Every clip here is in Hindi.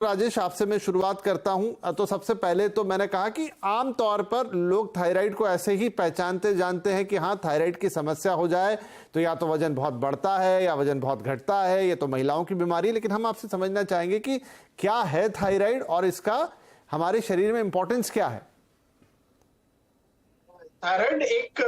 राजेश, आपसे मैं शुरुआत करता हूं। तो सबसे पहले तो मैंने कहा कि आम तौर पर लोग थायराइड को ऐसे ही पहचानते जानते हैं कि हाँ, थायराइड की समस्या हो जाए तो या तो वजन बहुत बढ़ता है या वजन बहुत घटता है, ये तो महिलाओं की बीमारी है। लेकिन हम आपसे समझना चाहेंगे कि क्या है थायराइड और इसका हमारे शरीर में इंपॉर्टेंस क्या है। थायराइड एक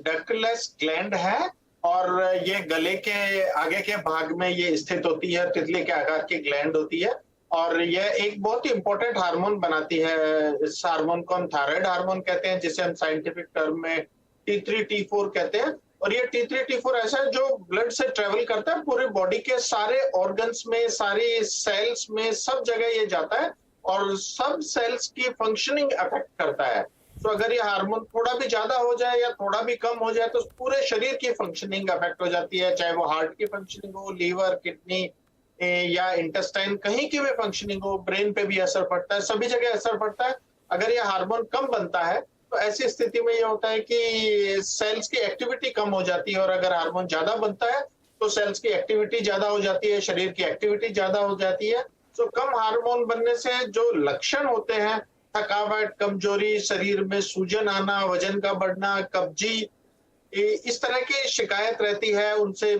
डक्टलेस ग्लैंड है और ये गले के आगे के भाग में ये स्थित होती है, तितली के आकार की ग्लैंड होती है और यह एक बहुत ही इंपॉर्टेंट हार्मोन बनाती है। इस हार्मोन को हम थायराइड हार्मोन कहते हैं, जिसे हम साइंटिफिक टर्म में T3 T4 कहते हैं। और ये T3 T4 ऐसा है जो ब्लड से ट्रेवल करता है पूरे बॉडी के सारे ऑर्गन्स में, सारी सेल्स में, सब जगह ये जाता है और सब सेल्स की फंक्शनिंग अफेक्ट करता है। तो अगर ये हार्मोन थोड़ा भी ज्यादा हो जाए या थोड़ा भी कम हो जाए तो पूरे शरीर की फंक्शनिंग अफेक्ट हो जाती है, चाहे वो हार्ट की फंक्शनिंग हो, लीवर, किडनी या इंटेस्टाइन, कहीं की भी फंक्शनिंग हो, ब्रेन पे भी असर पड़ता है, सभी जगह असर पड़ता है। अगर ये हार्मोन कम बनता है तो ऐसी स्थिति में ये होता है कि सेल्स की एक्टिविटी कम हो जाती है और अगर हार्मोन ज्यादा बनता है तो सेल्स की एक्टिविटी ज्यादा हो जाती है, शरीर की एक्टिविटी ज्यादा हो जाती है। तो कम हार्मोन बनने से जो लक्षण होते हैं, थकावट, कमजोरी, शरीर में सूजन आना, वजन का बढ़ना, कब्जी, इस तरह की शिकायत रहती है। उनसे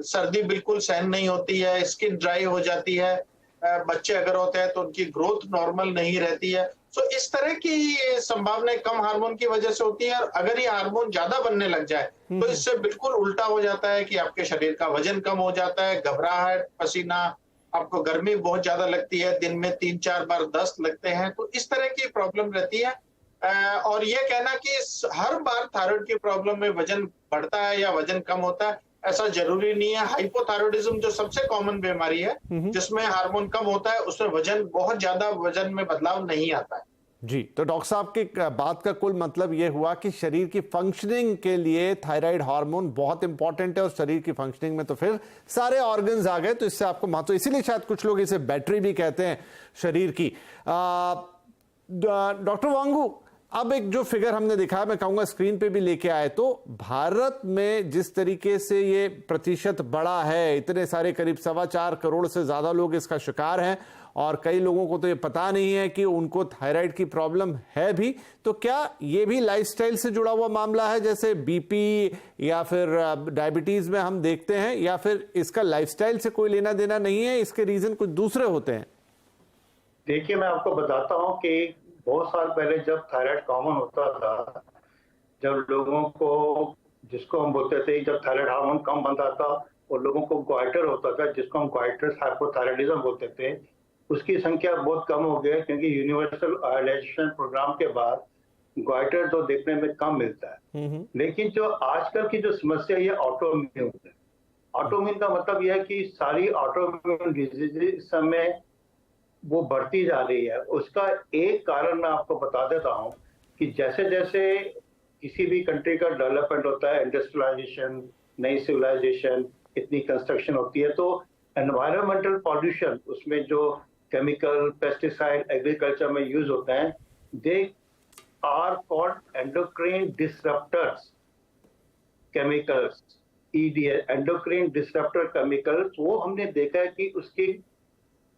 सर्दी बिल्कुल सहन नहीं होती है, स्किन ड्राई हो जाती है, बच्चे अगर होते हैं तो उनकी ग्रोथ नॉर्मल नहीं रहती है। तो इस तरह की संभावनाएं कम हार्मोन की वजह से होती है। और अगर ये हार्मोन ज्यादा बनने लग जाए तो इससे बिल्कुल उल्टा हो जाता है कि आपके शरीर का वजन कम हो जाता है, घबराहट, पसीना, आपको गर्मी बहुत ज्यादा लगती है, दिन में 3-4 बार दस्त लगते हैं। तो इस तरह की प्रॉब्लम रहती है। और ये कहना कि हर बार थायराइड की प्रॉब्लम में वजन बढ़ता है या वजन कम होता है, ऐसा जरूरी नहीं है। हाइपोथायराइडिज्म जो सबसे कॉमन बीमारी है, जिसमें हार्मोन कम होता है, उसमें वजन बहुत ज्यादा, वजन में बदलाव नहीं आता है। जी, तो डॉक्टर साहब की बात का कुल मतलब यह हुआ कि शरीर की फंक्शनिंग के लिए थायराइड हार्मोन बहुत इंपॉर्टेंट है और शरीर की फंक्शनिंग में तो फिर सारे ऑर्गन्स आ गए, तो इससे आपको महत्व, इसीलिए शायद कुछ लोग इसे बैटरी भी कहते हैं शरीर की। डॉक्टर वांगू, अब एक जो फिगर हमने दिखाया, मैं कहूंगा स्क्रीन पे भी लेके आए, तो भारत में जिस तरीके से ये प्रतिशत बढ़ा है, इतने सारे करीब 4.25 करोड़ से ज्यादा लोग इसका शिकार हैं और कई लोगों को तो ये पता नहीं है कि उनको थायराइड की प्रॉब्लम है भी। तो क्या ये भी लाइफस्टाइल से जुड़ा हुआ मामला है, जैसे बीपी या फिर डायबिटीज में हम देखते हैं, या फिर इसका लाइफस्टाइल से कोई लेना देना नहीं है, इसके रीजन कुछ दूसरे होते हैं? देखिए, मैं आपको बताता हूँ कि बहुत साल पहले जब थायराइड कॉमन होता था, जब लोगों को, जिसको हम बोलते थे, जब थायराइड हार्मोन कम बनता था और लोगों को ग्वाइटर होता था, जिसको हम ग्वाइटर्स हाइपोथायराइडिज्म बोलते थे, उसकी संख्या बहुत कम हो गई क्योंकि यूनिवर्सल आयोडाइजेशन प्रोग्राम के बाद ग्वाइटर तो देखने में कम मिलता है। लेकिन जो आजकल की जो समस्या है, ऑटोइम्यून है। ऑटोइम्यून का मतलब यह है कि सारी ऑटोइम्यून डिजीज इस समय वो बढ़ती जा रही है। उसका एक कारण मैं आपको बता देता हूं कि जैसे जैसे किसी भी कंट्री का डेवलपमेंट होता है, इंडस्ट्रियलाइजेशन, नई सिविलाइजेशन, इतनी कंस्ट्रक्शन होती है, तो एनवायरमेंटल पॉल्यूशन, उसमें जो केमिकल, पेस्टिसाइड एग्रीकल्चर में यूज होते हैं, they are called endocrine disruptors chemicals, EDS, endocrine disruptor chemicals. वो हमने देखा है कि उसकी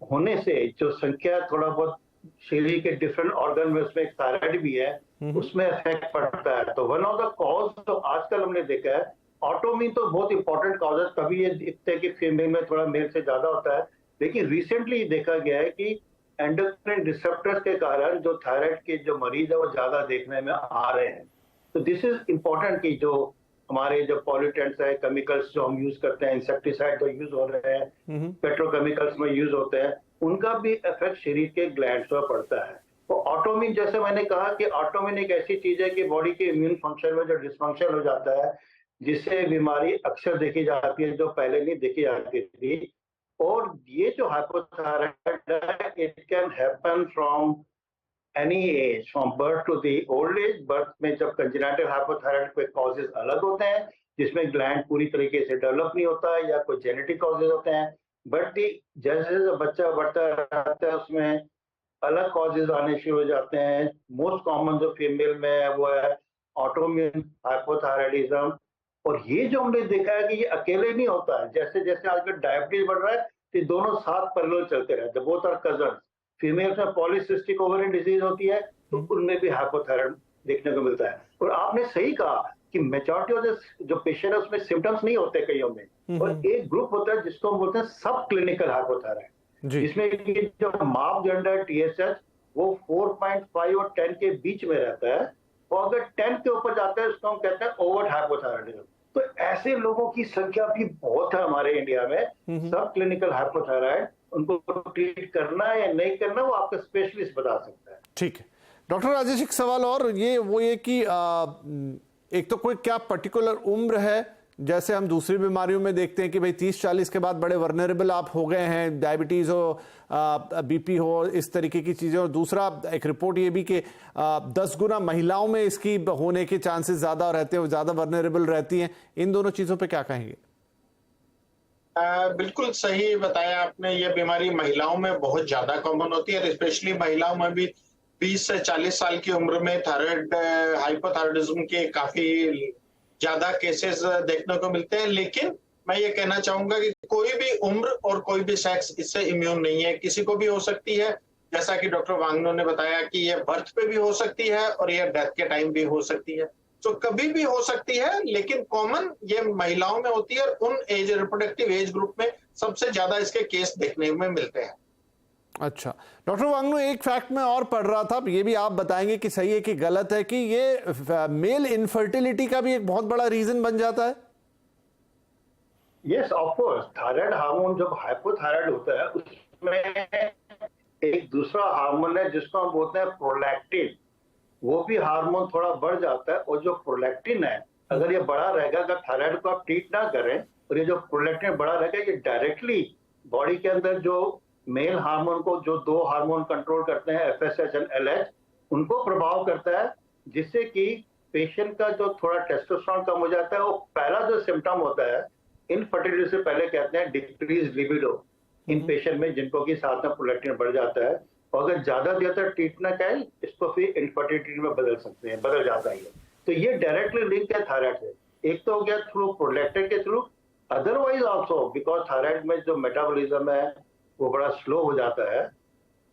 होने से जो संख्या, थोड़ा बहुत शरीर के डिफरेंट ऑर्गन में, उसमें एक थायराइड भी है, उसमें इफेक्ट पड़ता है। तो वन ऑफ द कॉज तो आजकल हमने देखा है, ऑटोइम्यून तो बहुत इंपॉर्टेंट कॉज है, तभी ये दिखते हैं कि फीमेल में थोड़ा मेल से ज्यादा होता है। लेकिन रिसेंटली देखा गया है कि एंडोक्राइन डिसरप्टर्स के कारण जो थायराइड के जो मरीज है वो ज्यादा देखने में आ रहे हैं। तो दिस इज इम्पोर्टेंट कि जो हमारे जो पॉल्यूटेंट्स है, केमिकल्स जो हम यूज करते हैं, इंसेक्टिसाइड जो यूज हो रहे हैं, पेट्रोकेमिकल्स में यूज होते हैं, उनका भी इफेक्ट शरीर के ग्लैंड्स पर पड़ता है। तो ऑटोइम्यून, जैसे मैंने कहा कि ऑटोइम्यून एक ऐसी चीज है कि बॉडी के इम्यून फंक्शन में जो डिसफंक्शन हो जाता है, जिससे बीमारी अक्सर देखी जाती है जो पहले नहीं देखी जाती थी। और ये जो हाइपोथायराइड है, it can happen from any age, from birth to the old age. Birth में जब कंजेनिटल हाइपोथायराइड के कॉजेज अलग होते हैं, जिसमें ग्लैंड पूरी तरीके से डेवलप नहीं होता है, या कोई जेनेटिक कॉजेज होते हैं। बट जैसे जैसे बच्चा बढ़ता रहता है, उसमें अलग कॉजेज आने शुरू हो जाते हैं। मोस्ट कॉमन जो फीमेल में है वो है ऑटोइम्यून हाइपोथायराइडिज्म। और ये जो हमने देखा है कि ये अकेले नहीं होता है, जैसे जैसे आजकल डायबिटीज बढ़ रहा है, ये दोनों साथ पैरेलल चलते रहते हैं, बोथ आर कजन्स। फीमेल्स में पॉलीसिस्टिक ओवरियन डिजीज होती है तो उनमें भी हाइपोथायराइड देखने को मिलता है। और आपने सही कहा कि मेजॉरिटी ऑफ जो पेशेंट है उसमें सिम्टम्स नहीं होते कईयों में, और एक ग्रुप होता है जिसको हम बोलते हैं सब क्लिनिकल हाइपोथायराइड, जिसमें कि जो मापदंड है TSH वो 4.5 और 10 के बीच में रहता है, और अगर 10 के ऊपर जाता है उसको हम कहते हैं ओवर हाइपोथायराइडिज्म। तो ऐसे लोगों की संख्या भी बहुत है हमारे इंडिया में, सब क्लिनिकल हाइपोथायराइड। उनको ट्रीट करना है या नहीं करना वो आपका स्पेशलिस्ट बता सकता है। ठीक है डॉक्टर राजेश, एक सवाल और ये कि एक तो कोई क्या पर्टिकुलर उम्र है, जैसे हम दूसरी बीमारियों में देखते हैं कि भाई 30-40 के बाद बड़े वर्नरेबल आप हो गए हैं, डायबिटीज हो, BP हो, इस तरीके की चीजें। और दूसरा एक रिपोर्ट ये भी कि 10 गुना महिलाओं में इसकी होने के चांसेस ज्यादा रहते हैं, ज्यादा वर्नरेबल रहती हैं। इन दोनों चीजों पे क्या कहेंगे? बिल्कुल सही बताया आपने। ये बीमारी महिलाओं में बहुत ज्यादा कॉमन होती है, स्पेशली महिलाओं में भी 20 से 40 साल की उम्र में थायराइड हाइपोथायराइडिज्म के काफी ज्यादा केसेस देखने को मिलते हैं। लेकिन मैं ये कहना चाहूंगा कि कोई भी उम्र और कोई भी सेक्स इससे इम्यून नहीं है, किसी को भी हो सकती है। जैसा कि डॉक्टर वांगनो ने बताया कि ये बर्थ पे भी हो सकती है और ये डेथ के टाइम भी हो सकती है, तो कभी भी हो सकती है। लेकिन कॉमन ये महिलाओं में होती है, और उन एज रिप्रोडक्टिव एज ग्रुप में सबसे ज्यादा इसके केस देखने में मिलते हैं। अच्छा डॉक्टर वांगनो, एक फैक्ट में और पढ़ रहा था, ये भी आप बताएंगे कि सही है कि गलत है, कि ये मेल इनफर्टिलिटी का भी एक बहुत बड़ा रीजन बन जाता है। Yes of course, thyroid hormone जब हाइपोथायराइड होता है उसमें एक दूसरा हार्मोन है जिसको हम बोलते हैं प्रोलैक्टिन, वो भी हार्मोन थोड़ा बढ़ जाता है। और जो प्रोलैक्टिन है अगर ये बड़ा रहेगा, अगर थायराइड को आप ट्रीट ना करें और ये जो प्रोलैक्टिन बड़ा रहेगा, ये डायरेक्टली बॉडी के अंदर जो मेल हार्मोन को, जो दो हार्मोन कंट्रोल करते हैं FSH और LH, उनको प्रभाव करता है, जिससे कि पेशेंट का जो थोड़ा टेस्टोस्टेरोन कम हो जाता है। वो पहला जो सिम्टम होता है इनफर्टिलिटी से पहले कहते हैं डिक्रीज लिबिडो इन पेशेंट में, जिनको कि साथ में प्रोलैक्टिन बढ़ जाता है। और अगर ज्यादा देर तक ट्रीट ना करें इसको फिर इनफर्टिलिटी में बदल जाता है। तो ये डायरेक्टली लिंक है थायराइड से। एक तो हो गया थ्रू प्रोलैक्टिन के through, otherwise also because thyroid में जो मेटाबॉलिज्म है वो बड़ा स्लो हो जाता है,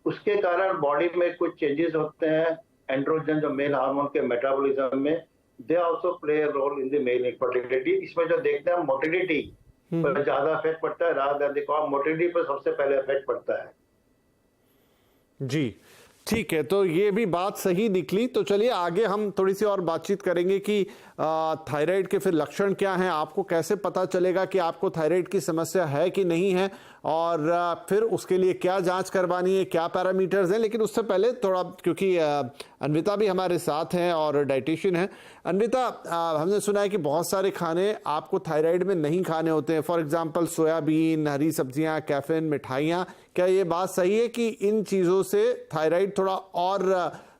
उसके कारण बॉडी में कुछ चेंजेस होते हैं। एंड्रोजन जो मेल हार्मोन के मेटाबॉलिज्म में, they also play a role in the male infertility. इसमें जो देखते हैं मोटिलिटी पर ज्यादा इफेक्ट पड़ता है, रादर देन मोटिलिटी पर सबसे पहले इफेक्ट पड़ता है। जी ठीक है, तो ये भी बात सही निकली। तो चलिए आगे हम थोड़ी सी और बातचीत करेंगे कि थायराइड के फिर लक्षण क्या हैं, आपको कैसे पता चलेगा कि आपको थायराइड की समस्या है कि नहीं है, और फिर उसके लिए क्या जांच करवानी है, क्या पैरामीटर्स हैं। लेकिन उससे पहले थोड़ा, क्योंकि अन्विता भी हमारे साथ हैं और डाइटिशियन हैं। अन्विता, हमने सुना है कि बहुत सारे खाने आपको थायराइड में नहीं खाने होते हैं, फॉर एग्जांपल सोयाबीन, हरी सब्जियां, कैफीन, मिठाइयाँ। क्या ये बात सही है कि इन चीज़ों से थायराइड थोड़ा और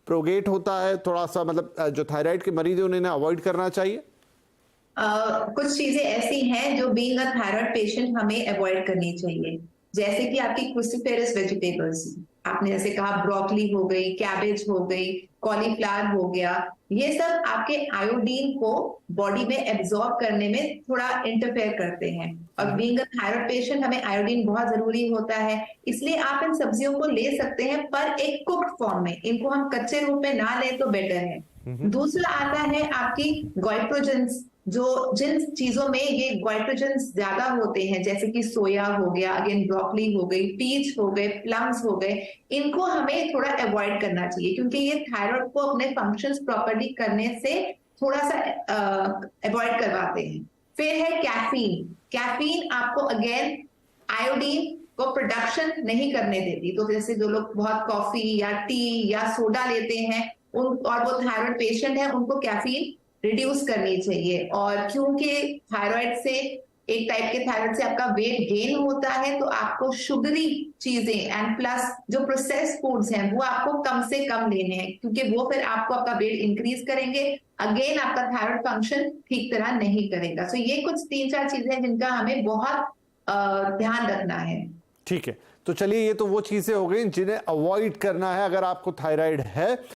प्रोगेट होता है, थोड़ा सा मतलब जो थायराइड के मरीज हैं उन्हें अवॉइड करना चाहिए? कुछ चीजें ऐसी हैं जो बीइंग अ थायराइड पेशेंट हमें अवॉइड करनी चाहिए, जैसे कि आपकी क्रूसिफेरस वेजिटेबल्स, आपने जैसे कहा ब्रोकली हो गई, कैबेज हो गई, कॉलीफ्लावर हो गया, ये सब आपके आयोडीन को बॉडी में एब्जॉर्ब करने में थोड़ा इंटरफेयर करते हैं। और बीइंग अ थायराइड पेशेंट हमें आयोडीन बहुत जरूरी होता है, इसलिए आप इन सब्जियों को ले सकते हैं, पर एक कुक्ड फॉर्म में। इनको हम कच्चे रूप में ना लें तो बेटर है। दूसरा आता है आपकी गोइट्रोजेंस, जो जिन चीजों में ये गोइट्रोजेंस ज्यादा होते हैं, जैसे कि सोया हो गया, अगेन ब्रोकली हो गई, पीच हो गए, प्लम्स हो गए, इनको हमें थोड़ा अवॉइड करना चाहिए, क्योंकि ये थायराइड को अपने फंक्शंस प्रॉपर्ली करने से थोड़ा सा अवॉइड करवाते हैं। फिर है कैफीन। कैफीन आपको अगेन आयोडीन को प्रोडक्शन नहीं करने देती, तो जैसे जो लोग बहुत कॉफी या टी या सोडा लेते हैं उन, और वो थायराइड पेशेंट है, उनको कैफीन रिड्यूस करनी चाहिए। और क्योंकि थायराइड से, एक टाइप के थायराइड से आपका वेट गेन होता है, तो आपको शुगरी चीजें एंड प्लस जो प्रोसेस्ड फूड्स हैं वो आपको कम से कम लेने हैं, क्योंकि वो फिर आपको आपका वेट इंक्रीज करेंगे, अगेन आपका थायराइड फंक्शन ठीक तरह नहीं करेगा। तो ये कुछ 3-4 चीजें हैं जिनका हमें बहुत ध्यान रखना है। ठीक है, तो चलिए ये तो वो चीजें हो गई जिन्हें अवॉइड करना है अगर आपको थायराइड है।